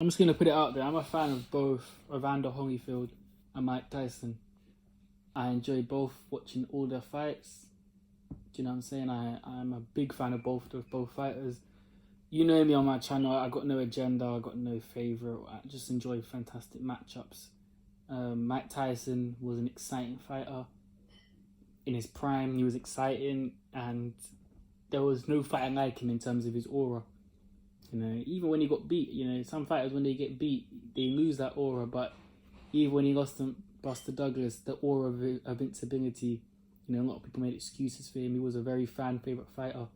I'm just going to put it out there. I'm a fan of both Evander Holyfield and Mike Tyson. I enjoy both watching all their fights. Do you know what I'm saying? I'm a big fan of both fighters. You know me on my channel. I got no agenda. I got no favourite. I just enjoy fantastic matchups. Mike Tyson was an exciting fighter. In his prime, he was exciting, and there was no fighter like him in terms of his aura. You know, even when he got beat, you know, some fighters when they get beat, they lose that aura. But even when he lost to Buster Douglas, the aura of invincibility, you know, a lot of people made excuses for him. He was a very fan favorite fighter,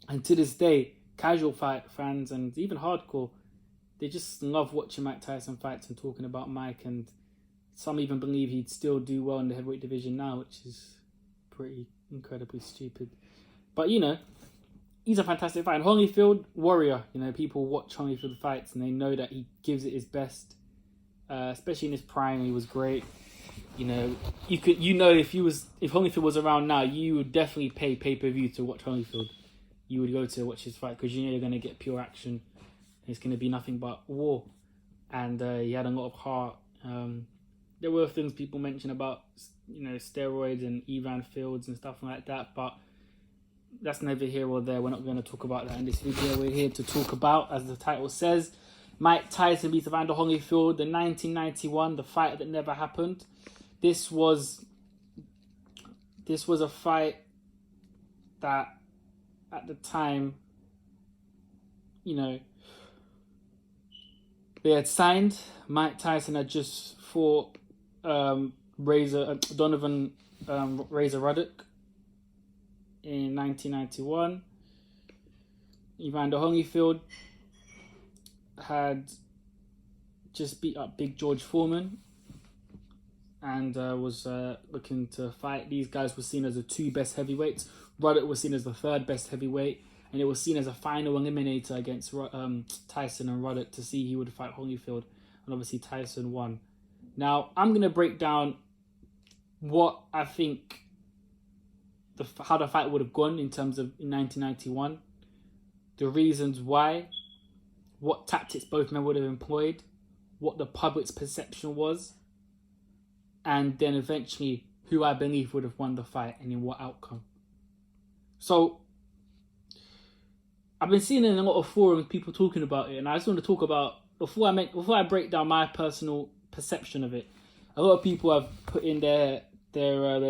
and to this day, casual fans and even hardcore, they just love watching Mike Tyson fights and talking about Mike. And some even believe he'd still do well in the heavyweight division now, which is pretty incredibly stupid. But you know, he's a fantastic fighter. And Holyfield, warrior. You know, people watch Holyfield fights and they know that he gives it his best. Especially in his prime, he was great. You know, if Holyfield was around now, you would definitely pay pay-per-view to watch Holyfield. You would go to watch his fight because you know you're going to get pure action. It's going to be nothing but war. And he had a lot of heart. There were things people mentioned about, you know, steroids and Evander fields and stuff like that, but that's neither here or there. We're not going to talk about that in this video. We're here to talk about, as the title says, Mike Tyson beats Evander Holyfield, the 1991, the fight that never happened. This was a fight that, at the time, you know, they had signed. Mike Tyson had just fought Donovan Razor Ruddock in 1991. Evander Holyfield had just beat up Big George Foreman and was looking to fight. These guys were seen as the two best heavyweights. Ruddock was seen as the third best heavyweight, and it was seen as a final eliminator against Tyson and Ruddock to see who would fight Holyfield, and obviously Tyson won. Now, I'm going to break down what I think how the fight would have gone in terms of in 1991, the reasons why, what tactics both men would have employed, what the public's perception was, and then eventually who I believe would have won the fight and in what outcome. So, I've been seeing in a lot of forums people talking about it, and I just want to talk about, before I break down my personal perception of it, a lot of people have put in their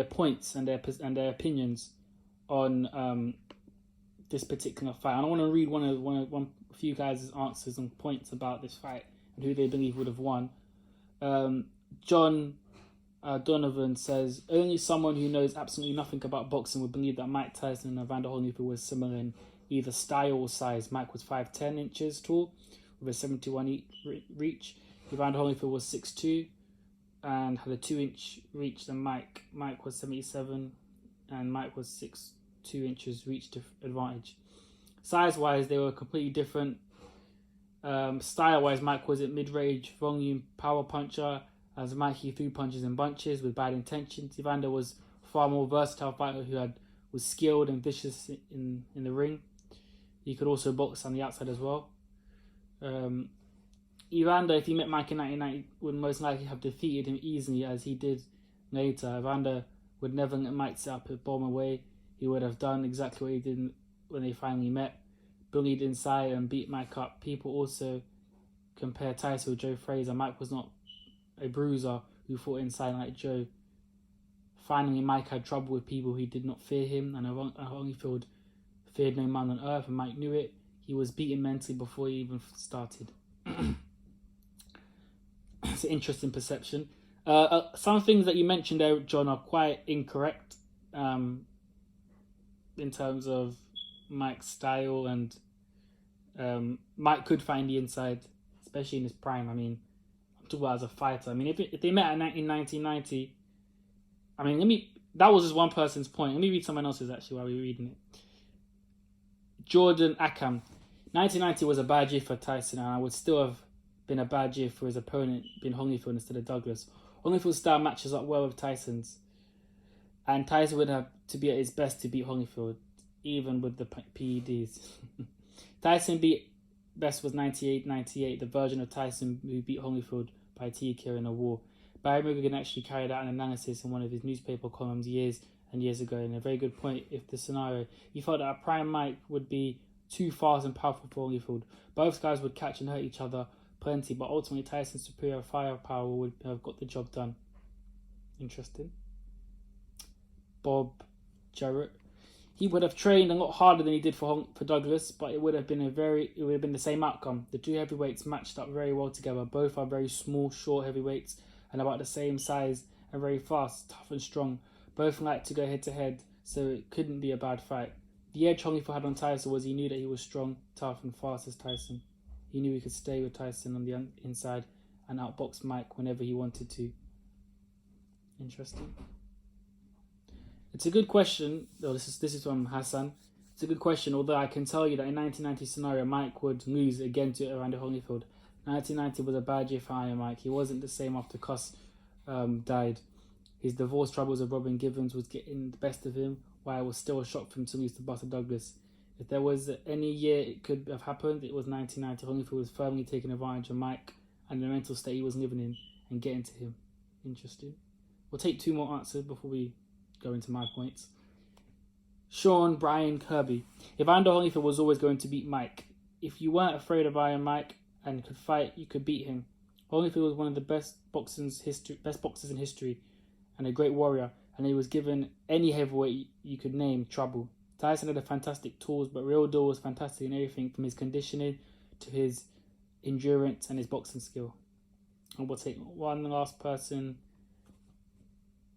points and their opinions on this particular fight. And I want to read a few guys' answers and points about this fight and who they believe would have won. John Donovan says, only someone who knows absolutely nothing about boxing would believe that Mike Tyson and Evander Holyfield were similar in either style or size. Mike was 5'10" inches tall with a 71 reach. Evander Holyfield was 6'2" and had a 2-inch reach than Mike. Mike was 77 and Mike was 6'2" inches reach advantage. Size-wise, they were completely different. Style-wise, Mike was a mid-range volume power puncher. As Mike, he threw punches in bunches with bad intentions. Evander was far more versatile fighter who was skilled and vicious in the ring. He could also box on the outside as well. Evander, if he met Mike in 1990, would most likely have defeated him easily, as he did later. Evander would never let Mike set up a bomb away. He would have done exactly what he did when they finally met, bullied inside and beat Mike up. People also compare Tyson with Joe Frazier. Mike was not a bruiser who fought inside like Joe. Finally, Mike had trouble with people who did not fear him, and Holyfield feared no man on earth, and Mike knew it. He was beaten mentally before he even started. It's an interesting perception. Some things that you mentioned there, John, are quite incorrect in terms of Mike's style, and Mike could find the inside, especially in his prime. I mean, I'm talking about as a fighter. I mean, if they met in 1990, I mean, that was just one person's point. Let me read someone else's actually while we're reading it. Jordan Akam, 1990 was a bad year for Tyson, and I would still have been a bad year for his opponent being Holyfield instead of Douglas. Holyfield's style matches up well with Tyson's, and Tyson would have to be at his best to beat Holyfield, even with the PEDs. Tyson beat best was 98, the version of Tyson who beat Holyfield by TKO in a war. Barry Morgan actually carried out an analysis in one of his newspaper columns years and years ago, and a very good point. If the scenario, he felt that a prime Mike would be too fast and powerful for Holyfield. Both guys would catch and hurt each other plenty, but ultimately Tyson's superior firepower would have got the job done. Interesting. Bob Jarrett. He would have trained a lot harder than he did for Douglas, but it would have been the same outcome. The two heavyweights matched up very well together. Both are very small, short heavyweights and about the same size and very fast, tough and strong. Both like to go head to head, so it couldn't be a bad fight. The edge Holyfield had on Tyson was he knew that he was strong, tough and fast as Tyson. He knew he could stay with Tyson on the inside and outbox Mike whenever he wanted to. Interesting. It's a good question. Oh, this is from Hassan. It's a good question, although I can tell you that in 1990 scenario, Mike would lose again to Evander Holyfield. 1990 was a bad year for Iron Mike. He wasn't the same after Cuss died. His divorce troubles of Robin Givens was getting the best of him, while it was still a shock for him to lose to Buster Douglas. If there was any year it could have happened, it was 1990. Holyfield was firmly taking advantage of Mike and the mental state he was living in and getting to him. Interesting. We'll take two more answers before we go into my points. Sean Brian Kirby. Evander Holyfield was always going to beat Mike. If you weren't afraid of Iron Mike and could fight, you could beat him. Holyfield was one of the best boxers in history and a great warrior, and he was given any heavyweight you could name trouble. Tyson had a fantastic tools, but Real Deal was fantastic in everything from his conditioning to his endurance and his boxing skill. And we'll take one last person.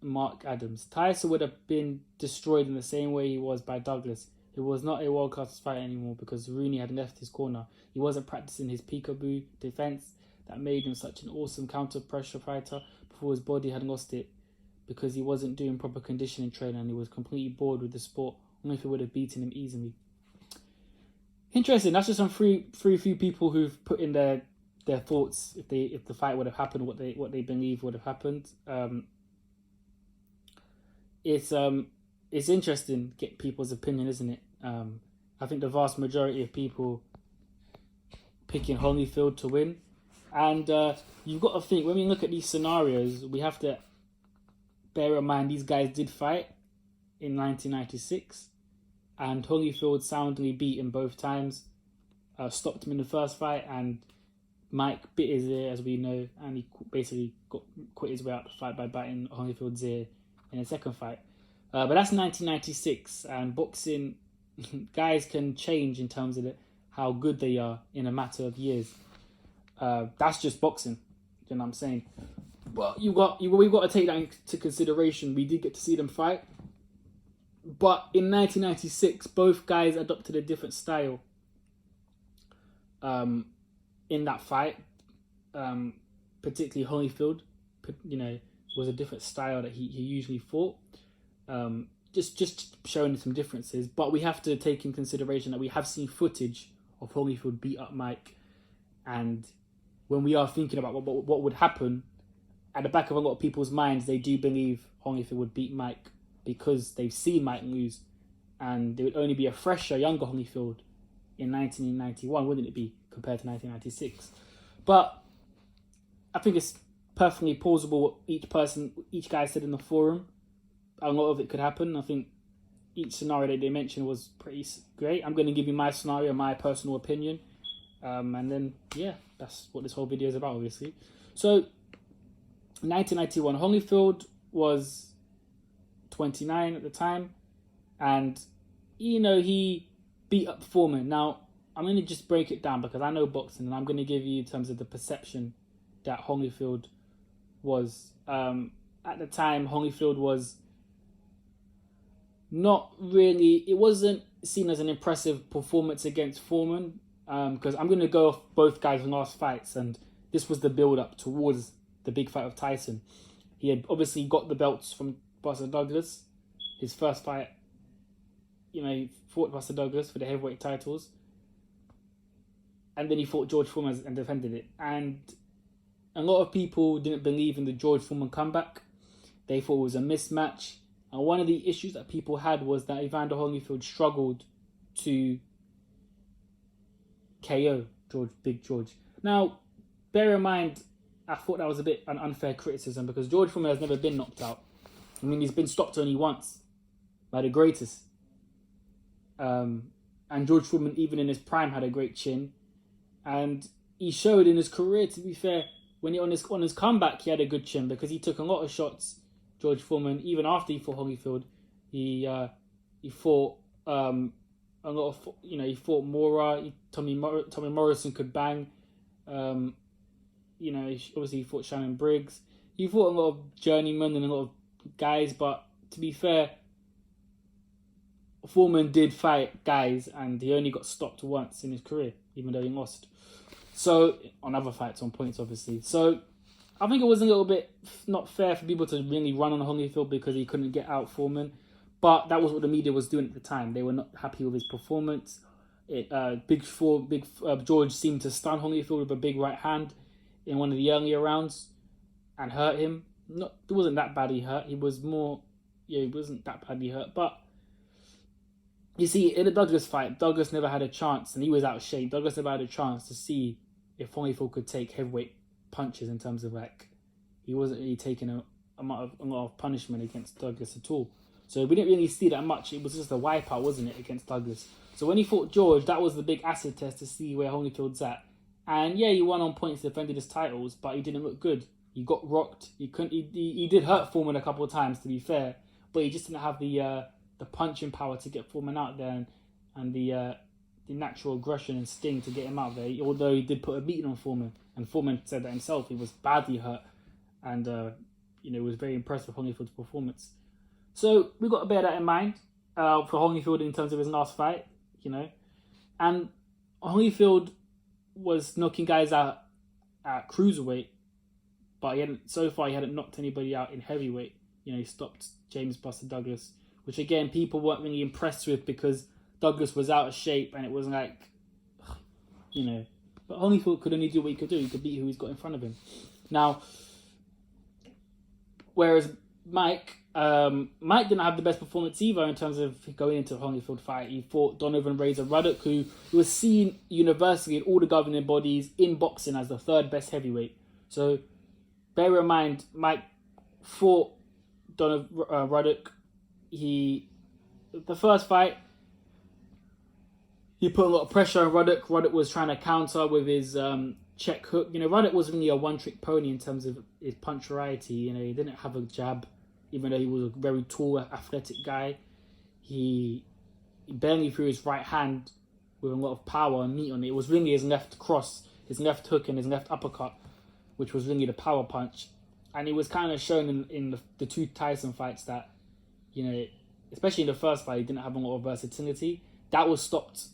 Mark Adams. Tyson would have been destroyed in the same way he was by Douglas. It was not a world-class fight anymore because Rooney had left his corner. He wasn't practicing his peekaboo defense that made him such an awesome counter-pressure fighter before his body had lost it because he wasn't doing proper conditioning training and he was completely bored with the sport. Only if he would have beaten him easily. Interesting. That's just some few people who've put in their thoughts if the fight would have happened, what they believe would have happened. It's interesting to get people's opinion, isn't it? I think the vast majority of people picking Holyfield to win. And you've got to think, when we look at these scenarios, we have to bear in mind these guys did fight in 1996. And Holyfield soundly beat him both times. Stopped him in the first fight, and Mike bit his ear, as we know, and he basically quit his way out the fight by biting Holyfield's ear in the second fight. But that's 1996, and boxing, guys can change in terms of how good they are in a matter of years. That's just boxing, you know what I'm saying? Well, we've got to take that into consideration. We did get to see them fight, but in 1996, both guys adopted a different style in that fight. Particularly Holyfield, was a different style that he usually fought. Just showing some differences, but we have to take in consideration that we have seen footage of Holyfield beat up Mike, and when we are thinking about what would happen, at the back of a lot of people's minds, they do believe Holyfield would beat Mike because they've seen Mike lose, and it would only be a fresher, younger Holyfield in 1991, wouldn't it be, compared to 1996? But I think it's perfectly plausible what each guy said in the forum. A lot of it could happen. I think each scenario that they mentioned was pretty great. I'm going to give you my scenario, my personal opinion. And then, that's what this whole video is about, obviously. So, 1991, Holyfield was 29 at the time. And, he beat up Foreman. Now, I'm going to just break it down because I know boxing. And I'm going to give you in terms of the perception that Holyfield was. At the time, Holyfield was not really, it wasn't seen as an impressive performance against Foreman, because I'm going to go off both guys' last fights, and this was the build-up towards the big fight of Tyson. He had obviously got the belts from Buster Douglas. His first fight, he fought Buster Douglas for the heavyweight titles, and then he fought George Foreman and defended it. And a lot of people didn't believe in the George Foreman comeback. They thought it was a mismatch. And one of the issues that people had was that Evander Holyfield struggled to KO Big George. Now, bear in mind, I thought that was a bit an unfair criticism because George Foreman has never been knocked out. I mean, he's been stopped only once by the greatest. And George Foreman, even in his prime, had a great chin. And he showed in his career, to be fair, when he on his comeback, he had a good chin because he took a lot of shots. George Foreman, even after he fought Holyfield, he fought a lot of, he fought Mora. Tommy Morrison could bang. Obviously he fought Shannon Briggs. He fought a lot of journeymen and a lot of guys, but to be fair, Foreman did fight guys and he only got stopped once in his career, even though he lost. So, on other fights, on points, obviously. So, I think it was a little bit not fair for people to really run on Holyfield because he couldn't get out Foreman. But that was what the media was doing at the time. They were not happy with his performance. Big George seemed to stun Holyfield with a big right hand in one of the earlier rounds and hurt him. It wasn't that badly hurt. He wasn't that badly hurt. But you see, in the Douglas fight, Douglas never had a chance, and he was out of shape. Douglas never had a chance to see if Holyfield could take heavyweight punches in terms of he wasn't really taking a lot of punishment against Douglas at all. So we didn't really see that much. It was just a wipeout, wasn't it, against Douglas? So when he fought George, that was the big acid test to see where Holyfield's at. And yeah, he won on points, defended his titles, but he didn't look good. He got rocked. He did hurt Foreman a couple of times, to be fair, but he just didn't have the punching power to get Foreman out there and the natural aggression and sting to get him out there. Although he did put a beating on Foreman, and Foreman said that himself. He was badly hurt, and was very impressed with Holyfield's performance. So we got to bear that in mind for Holyfield in terms of his last fight, and Holyfield was knocking guys out at cruiserweight, but he hadn't knocked anybody out in heavyweight. He stopped James Buster Douglas, which again people weren't really impressed with because Douglas was out of shape and it was but Holyfield could only do what he could do. He could beat who he's got in front of him. Now, whereas Mike didn't have the best performance either in terms of going into a Holyfield fight. He fought Donovan Razor Ruddock, who was seen universally in all the governing bodies in boxing as the third best heavyweight. So bear in mind, Mike fought Donovan Ruddock. The first fight, he put a lot of pressure on Ruddock. Ruddock was trying to counter with his check hook. Ruddock was really a one-trick pony in terms of his punch variety. He didn't have a jab, even though he was a very tall, athletic guy. He barely threw his right hand with a lot of power and meat on it. It was really his left cross, his left hook, and his left uppercut, which was really the power punch. And it was kind of shown in the two Tyson fights that, especially in the first fight, he didn't have a lot of versatility. That was stopped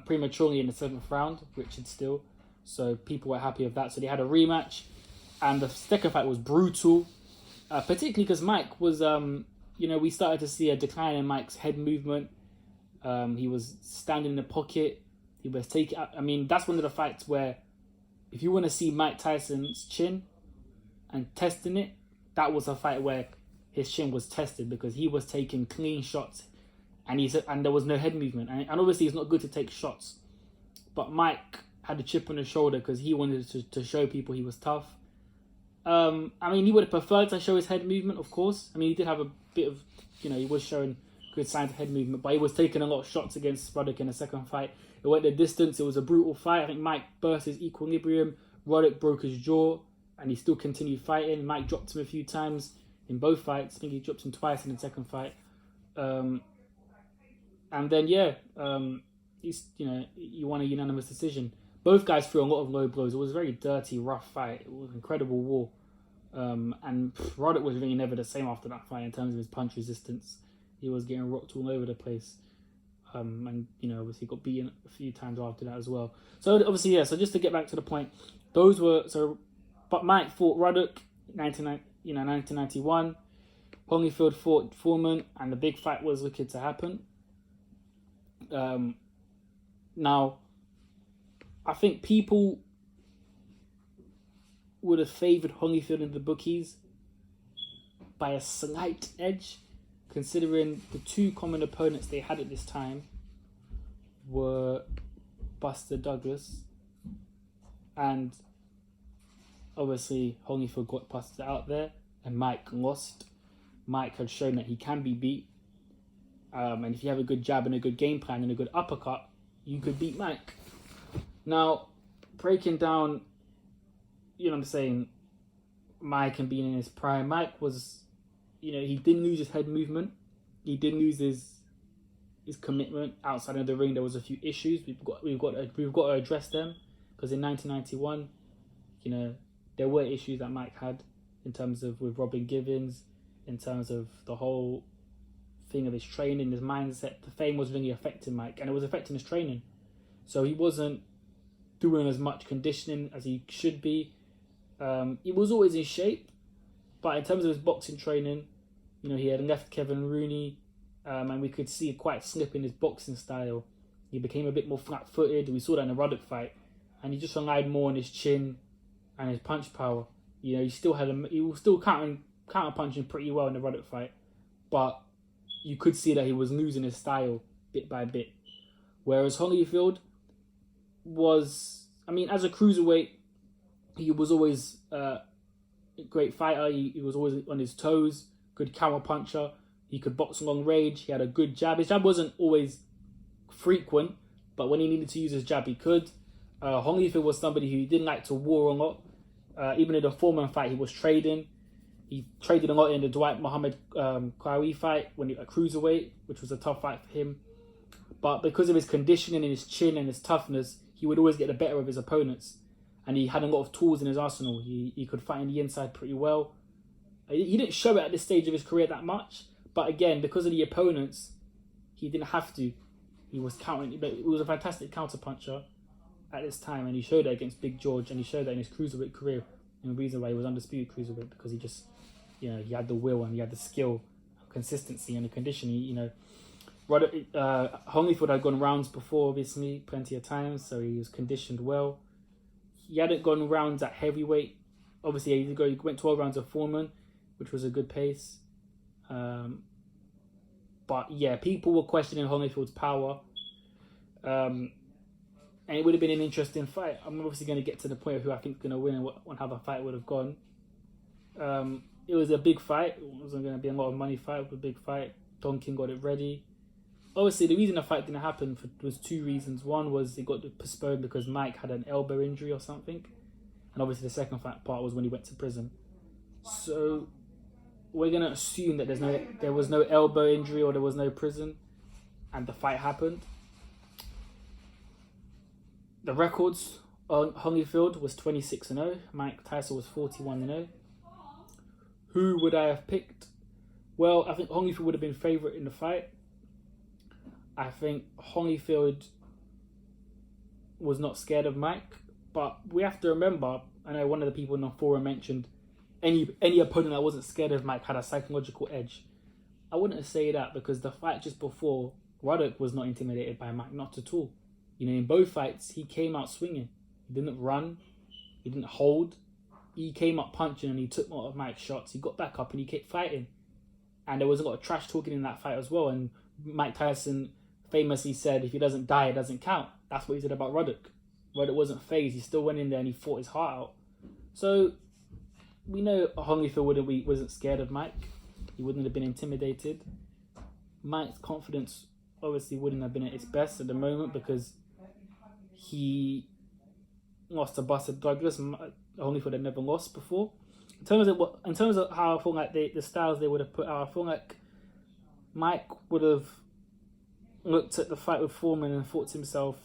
prematurely in the 7th round, Richard Steele. So people were happy with that. So they had a rematch. And the second fight was brutal, particularly because Mike was, we started to see a decline in Mike's head movement. He was standing in the pocket. He was taking, that's one of the fights where if you want to see Mike Tyson's chin and testing it, that was a fight where his chin was tested because he was taking clean shots and there was no head movement. And obviously it's not good to take shots. But Mike had a chip on his shoulder because he wanted to show people he was tough. He would have preferred to show his head movement, of course. He did have a bit of, he was showing good signs of head movement, but he was taking a lot of shots against Ruddock in the second fight. It went the distance. It was a brutal fight. I think Mike burst his equilibrium. Ruddock broke his jaw, and he still continued fighting. Mike dropped him a few times in both fights. I think he dropped him twice in the second fight. He won a unanimous decision. Both guys threw a lot of low blows. It was a very dirty, rough fight. It was an incredible war. And Ruddock was really never the same after that fight in terms of his punch resistance. He was getting rocked all over the place. Obviously got beaten a few times after that as well. So obviously, so just to get back to the point, but Mike fought Ruddock in 1991. Holyfield fought Foreman, and the big fight was looking to happen. Now, I think people would have favoured Holyfield in the bookies by a slight edge, considering the two common opponents they had at this time were Buster Douglas And obviously, Holyfield got busted out there, and Mike lost. Mike had shown that he can be beat. And if you have a good jab and a good game plan and a good uppercut, you could beat Mike. Now, breaking down, you know what I'm saying, Mike and being in his prime, Mike was, he didn't lose his head movement. He didn't lose his commitment outside of the ring. There was a few issues. We've got to address them, because in 1991, there were issues that Mike had in terms of with Robin Givens, in terms of the whole thing of his training, his mindset. The fame was really affecting Mike, and it was affecting his training. So he wasn't doing as much conditioning as he should be. He was always in shape, but in terms of his boxing training, he had left Kevin Rooney, and we could see quite slip in his boxing style. He became a bit more flat-footed. We saw that in the Ruddock fight, and he just relied more on his chin and his punch power. He was still counter punching pretty well in the Ruddock fight, but you could see that he was losing his style bit by bit. Whereas Holyfield was, as a cruiserweight, he was always a great fighter. He was always on his toes, good counter puncher. He could box long range. He had a good jab. His jab wasn't always frequent, but when he needed to use his jab, he could. Holyfield was somebody who didn't like to war a lot. Even in the Foreman fight, he was trading. He traded a lot in the Dwight Muhammad Qawi fight when at cruiserweight, which was a tough fight for him. But because of his conditioning and his chin and his toughness, he would always get the better of his opponents. And he had a lot of tools in his arsenal. He could fight in the inside pretty well. He didn't show it at this stage of his career that much. But again, because of the opponents, he didn't have to. He was countering. He was a fantastic counter-puncher at this time. And he showed that against Big George. And he showed that in his cruiserweight career. And the reason why he was undisputed cruiserweight, because he just, he had the will and he had the skill, consistency and the conditioning. Holyfield had gone rounds before, obviously, plenty of times. So he was conditioned well. He hadn't gone rounds at heavyweight. Obviously, he went 12 rounds of Foreman, which was a good pace. But yeah, people were questioning Holyfield's power. And it would have been an interesting fight. I'm obviously going to get to the point of who I think is going to win and how the fight would have gone. It was a big fight. It wasn't going to be a lot of money fight. It was a big fight. Don King got it ready. Obviously, the reason the fight didn't happen was two reasons. One was it got postponed because Mike had an elbow injury or something. And obviously the second part was when he went to prison. So we're going to assume that there was no elbow injury or there was no prison. And the fight happened. The records on Holyfield was 26-0. Mike Tyson was 41-0. Who would I have picked? Well, I think Holyfield would have been favourite in the fight. I think Holyfield was not scared of Mike, but we have to remember, I know one of the people in the forum mentioned any opponent that wasn't scared of Mike had a psychological edge. I wouldn't say that, because the fight just before, Ruddock was not intimidated by Mike, not at all. In both fights, he came out swinging. He didn't run. He didn't hold. He came up punching and he took a lot of Mike's shots. He got back up and he kept fighting. And there was a lot of trash talking in that fight as well. And Mike Tyson famously said, if he doesn't die, it doesn't count. That's what he said about Ruddock. Ruddock wasn't fazed. He still went in there and he fought his heart out. So we know Holyfield wasn't scared of Mike. He wouldn't have been intimidated. Mike's confidence obviously wouldn't have been at its best at the moment, because he lost to Buster Douglas. Holyfield had never lost before. In terms of how I feel like the styles they would have put out, I feel like Mike would have looked at the fight with Foreman and thought to himself,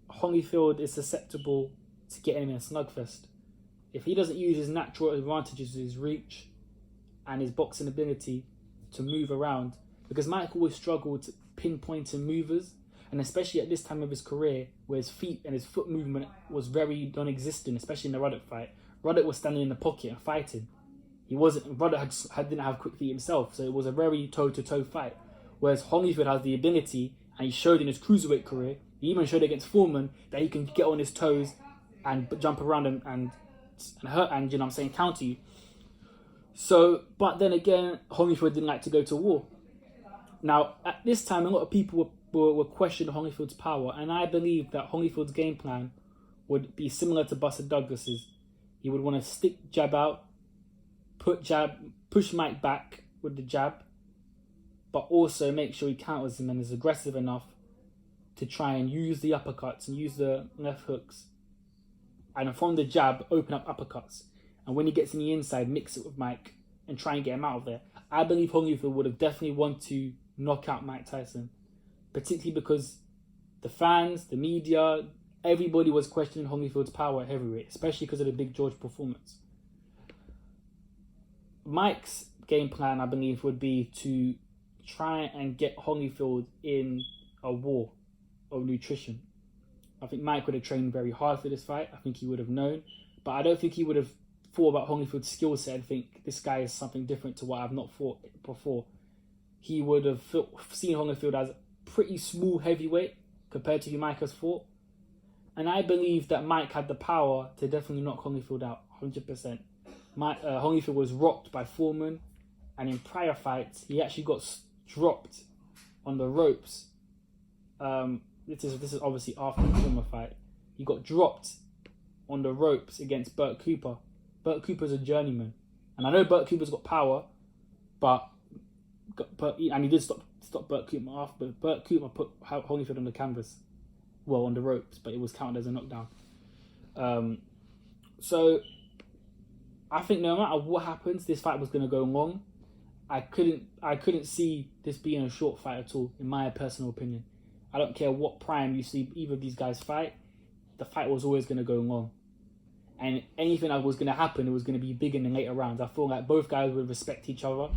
Holyfield is susceptible to getting in a slugfest. If he doesn't use his natural advantages, his reach and his boxing ability to move around, because Mike always struggled to pinpoint movers, and especially at this time of his career, where his feet and his foot movement was very non-existent, especially in the Ruddock fight. Ruddock was standing in the pocket and fighting. Ruddock didn't have quick feet himself, so it was a very toe-to-toe fight. Whereas Holyfield has the ability, and he showed in his cruiserweight career, he even showed against Foreman, that he can get on his toes and jump around and hurt and, counter you. So, but then again, Holyfield didn't like to go to war. Now, at this time, a lot of people were questioning Holyfield's power, and I believe that Holyfield's game plan would be similar to Buster Douglas's. He would want to stick jab out, push Mike back with the jab, but also make sure he counters him and is aggressive enough to try and use the uppercuts and use the left hooks. And from the jab, open up uppercuts. And when he gets in the inside, mix it with Mike and try and get him out of there. I believe Holyfield would have definitely wanted to knock out Mike Tyson, particularly because the fans, the media, everybody was questioning Holyfield's power at heavyweight, especially because of the Big George performance. Mike's game plan, I believe, would be to try and get Holyfield in a war of nutrition. I think Mike would have trained very hard for this fight. I think he would have known. But I don't think he would have thought about Holyfield's skill set and think this guy is something different to what I've not fought before. He would have seen Holyfield as pretty small heavyweight compared to who Mike has fought. And I believe that Mike had the power to definitely knock Holyfield out, 100%. Holyfield was rocked by Foreman, and in prior fights, he actually got dropped on the ropes. This is obviously after the former fight. He got dropped on the ropes against Burt Cooper. Burt Cooper's a journeyman, and I know Burt Cooper's got power, and he did stop Burt Cooper off. But Burt Cooper put Holyfield on the canvas, well, on the ropes, but it was counted as a knockdown. So I think no matter what happens, this fight was going to go long. I couldn't see this being a short fight at all, in my personal opinion. I don't care what prime you see either of these guys fight, the fight was always going to go long. And anything that was going to happen, it was going to be big in the later rounds. I feel like both guys would respect each other.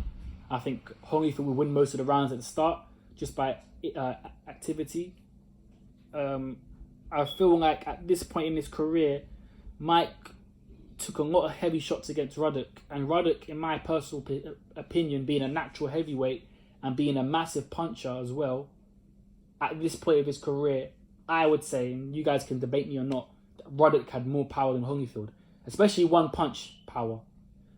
I think Holyfield would win most of the rounds at the start, just by activity. I feel like at this point in his career, Mike took a lot of heavy shots against Ruddock. And Ruddock, in my personal opinion, being a natural heavyweight and being a massive puncher as well, at this point of his career, I would say, and you guys can debate me or not, that Ruddock had more power than Holyfield, especially one punch power.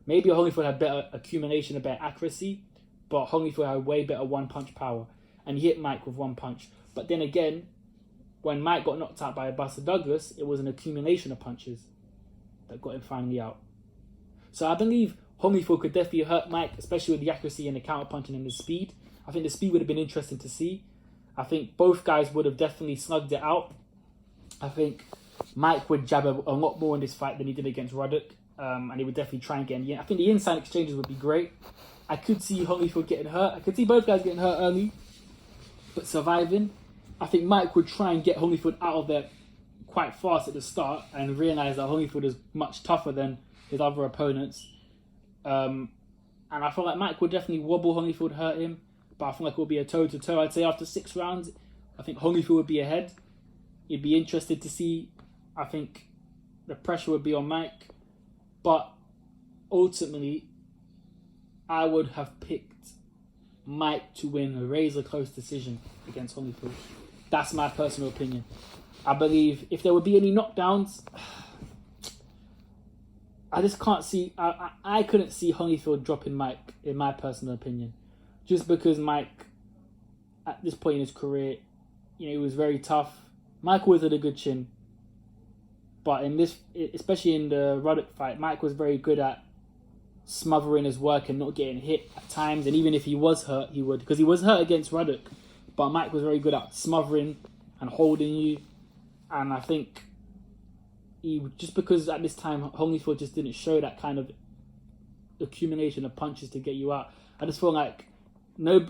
Maybe Holyfield had better accumulation and better accuracy, but Holyfield had way better one punch power, and he hit Mike with one punch. But then again, when Mike got knocked out by Buster Douglas, it was an accumulation of punches that got him finally out. So I believe Holyfield could definitely hurt Mike, especially with the accuracy and the counter punching and the speed. I think the speed would have been interesting to see. I think both guys would have definitely slugged it out. I think Mike would jab a lot more in this fight than he did against Ruddock, and he would definitely try and get in. I think the inside exchanges would be great. I could see Holyfield getting hurt. I could see both guys getting hurt early, but surviving. I think Mike would try and get Holyfield out of there quite fast at the start and realise that Holyfield is much tougher than his other opponents. And I feel like Mike would definitely wobble Holyfield, hurt him. But I feel like it will be a toe-to-toe. I'd say after 6 rounds, I think Holyfield would be ahead. You'd be interested to see. I think the pressure would be on Mike. But ultimately, I would have picked Mike to win a razor-close decision against Holyfield. That's my personal opinion. I believe if there would be any knockdowns, I just can't see... I couldn't see Holyfield dropping Mike, in my personal opinion. Just because Mike, at this point in his career, he was very tough. Mike always had a good chin. But in this, especially in the Ruddock fight, Mike was very good at smothering his work and not getting hit at times. And even if he was hurt, he would. Because he was hurt against Ruddock. But Mike was very good at smothering and holding you. And I think just because at this time, Holyfield just didn't show that kind of accumulation of punches to get you out. I just feel like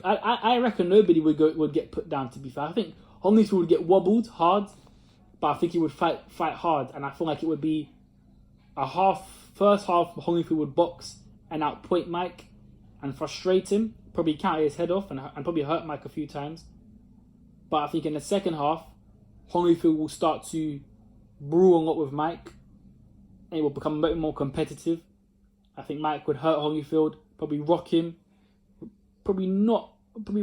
I reckon nobody would get put down, to be fair. I think Holyfield would get wobbled hard, but I think he would fight hard. And I feel like it would be first half Holyfield would box and outpoint Mike and frustrate him, probably counter his head off and probably hurt Mike a few times. But I think in the second half, Holyfield will start to brew a lot with Mike and it will become a bit more competitive. I think Mike would hurt Holyfield, probably rock him. Probably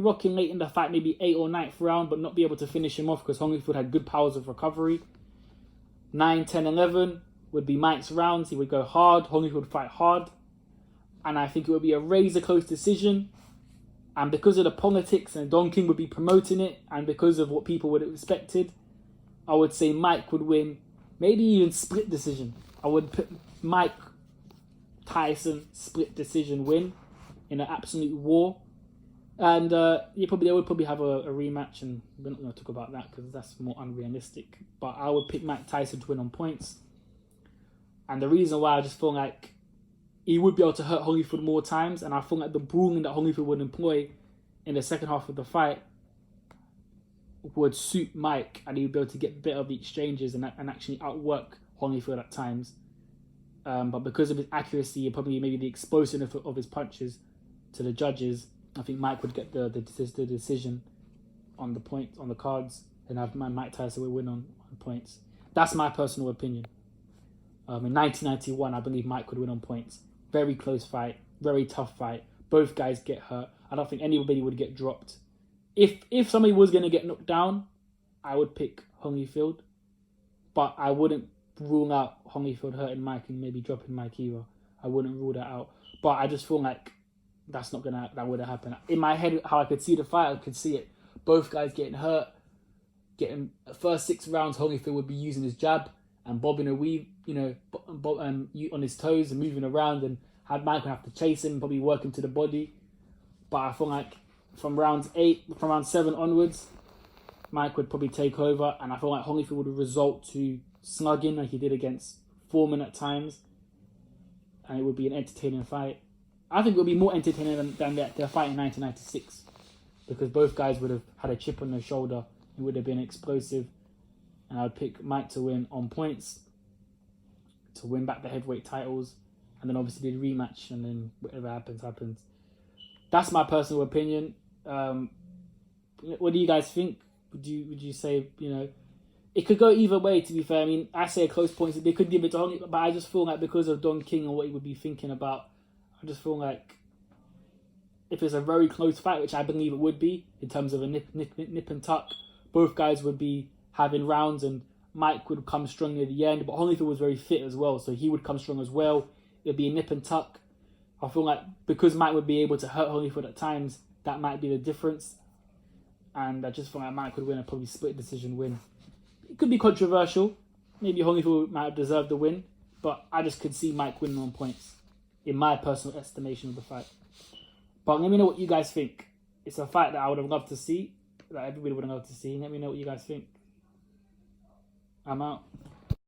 rock him late in the fight, maybe 8th or 9th round, but not be able to finish him off because Holyfield had good powers of recovery. 9, 10, 11 would be Mike's rounds. He would go hard. Holyfield would fight hard. And I think it would be a razor-close decision. And because of the politics, and Don King would be promoting it, and because of what people would have expected, I would say Mike would win maybe even split decision. I would put Mike Tyson split decision win in an absolute war. And they would probably have a rematch, and we're not going to talk about that because that's more unrealistic. But I would pick Mike Tyson to win on points. And the reason why, I just feel like he would be able to hurt Holyfield more times, and I feel like the brawling that Holyfield would employ in the second half of the fight would suit Mike, and he would be able to get better of the exchanges and actually outwork Holyfield at times. But because of his accuracy and probably maybe the explosiveness of his punches to the judges, I think Mike would get the decision on the points, on the cards, and have Mike Tyson will win on points. That's my personal opinion. In 1991, I believe Mike would win on points. Very close fight, very tough fight. Both guys get hurt. I don't think anybody would get dropped. If somebody was going to get knocked down, I would pick Holyfield, but I wouldn't rule out Holyfield hurting Mike and maybe dropping Mike either. I wouldn't rule that out. But I just feel like that wouldn't happen. In my head, how I could see the fight, I could see it. Both guys getting hurt, getting first 6 rounds. Holyfield would be using his jab and bobbing a weave, on his toes and moving around, and had Mike would have to chase him, probably work him to the body. But I feel like from round 7 onwards, Mike would probably take over, and I feel like Holyfield would result to snugging like he did against Foreman at times, and it would be an entertaining fight. I think it would be more entertaining than their fight in 1996, because both guys would have had a chip on their shoulder. It would have been explosive, and I would pick Mike to win on points, to win back the heavyweight titles, and then obviously the rematch, and then whatever happens. That's my personal opinion. What do you guys think? Would you say, it could go either way, to be fair. I mean, I say a close point, they could give it to Holyfield, but I just feel like because of Don King and what he would be thinking about, I just feel like if it's a very close fight, which I believe it would be, in terms of a nip and tuck, both guys would be having rounds, and Mike would come strong at the end, but Holyfield was very fit as well, so he would come strong as well. It would be a nip and tuck. I feel like because Mike would be able to hurt Holyfield at times, that might be the difference. And I just feel like Mike would win a probably split decision win. It could be controversial. Maybe Holyfield might have deserved the win, but I just could see Mike winning on points, in my personal estimation of the fight. But let me know what you guys think. It's a fight that I would have loved to see, that everybody would have loved to see. Let me know what you guys think. I'm out.